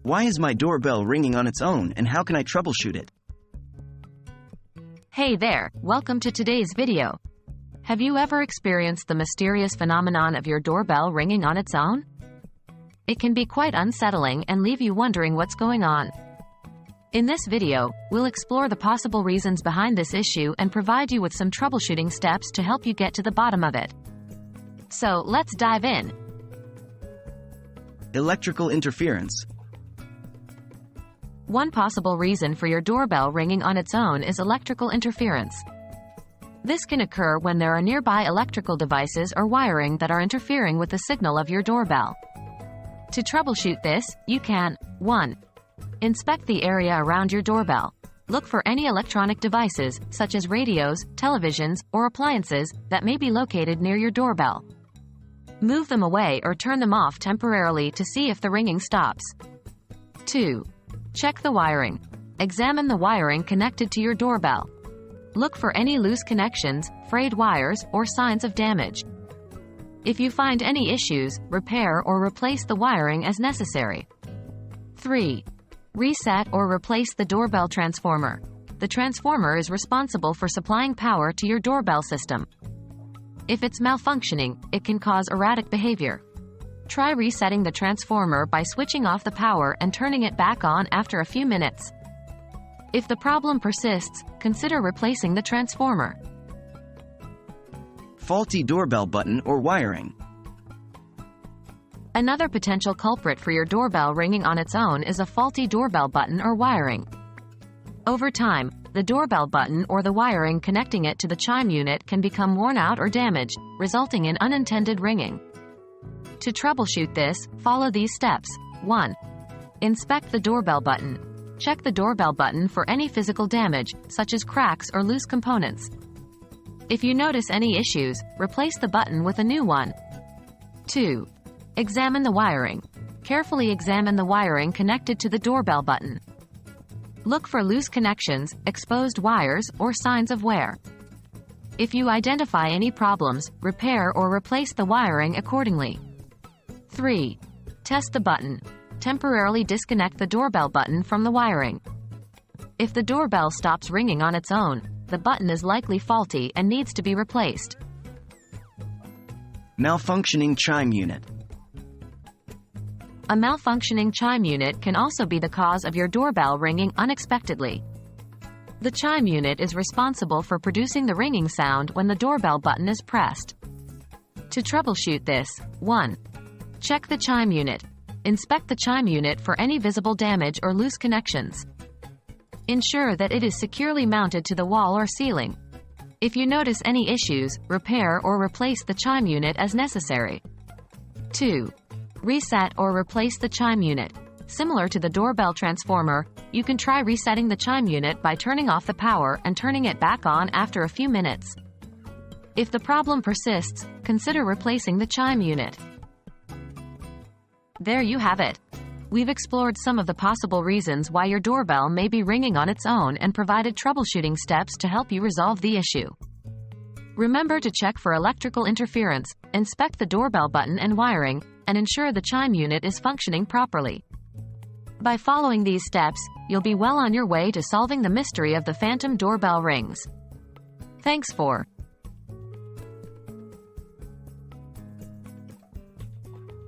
Why is my doorbell ringing on its own, and how can I troubleshoot it? Hey there, welcome to today's video. Have you ever experienced the mysterious phenomenon of your doorbell ringing on its own? It can be quite unsettling and leave you wondering what's going on. In this video, we'll explore the possible reasons behind this issue and provide you with some troubleshooting steps to help you get to the bottom of it. So, let's dive in. Electrical interference. One possible reason for your doorbell ringing on its own is electrical interference. This can occur when there are nearby electrical devices or wiring that are interfering with the signal of your doorbell. To troubleshoot this, you can 1. Inspect the area around your doorbell. Look for any electronic devices, such as radios, televisions, or appliances, that may be located near your doorbell. Move them away or turn them off temporarily to see if the ringing stops. 2. Check the wiring. Examine the wiring connected to your doorbell. Look for any loose connections, frayed wires, or signs of damage. If you find any issues, repair or replace the wiring as necessary. 3. Reset or replace the doorbell transformer. The transformer is responsible for supplying power to your doorbell system. If it's malfunctioning, it can cause erratic behavior. Try resetting the transformer by switching off the power and turning it back on after a few minutes. If the problem persists, consider replacing the transformer. Faulty doorbell button or wiring. Another potential culprit for your doorbell ringing on its own is a faulty doorbell button or wiring. Over time, the doorbell button or the wiring connecting it to the chime unit can become worn out or damaged, resulting in unintended ringing. To troubleshoot this, follow these steps. 1. Inspect the doorbell button. Check the doorbell button for any physical damage, such as cracks or loose components. If you notice any issues, replace the button with a new one. 2. Examine the wiring. Carefully examine the wiring connected to the doorbell button. Look for loose connections, exposed wires, or signs of wear. If you identify any problems, repair or replace the wiring accordingly. 3. Test the button. Temporarily disconnect the doorbell button from the wiring. If the doorbell stops ringing on its own, the button is likely faulty and needs to be replaced. Malfunctioning chime unit. A malfunctioning chime unit can also be the cause of your doorbell ringing unexpectedly. The chime unit is responsible for producing the ringing sound when the doorbell button is pressed. To troubleshoot this, 1. Check the chime unit. Inspect the chime unit for any visible damage or loose connections. Ensure that it is securely mounted to the wall or ceiling. If you notice any issues, repair or replace the chime unit as necessary. 2. Reset or replace the chime unit. Similar to the doorbell transformer, you can try resetting the chime unit by turning off the power and turning it back on after a few minutes. If the problem persists, consider replacing the chime unit. There you have it. We've explored some of the possible reasons why your doorbell may be ringing on its own and provided troubleshooting steps to help you resolve the issue. Remember to check for electrical interference, inspect the doorbell button and wiring, and ensure the chime unit is functioning properly. By following these steps, you'll be well on your way to solving the mystery of the phantom doorbell rings. Thanks for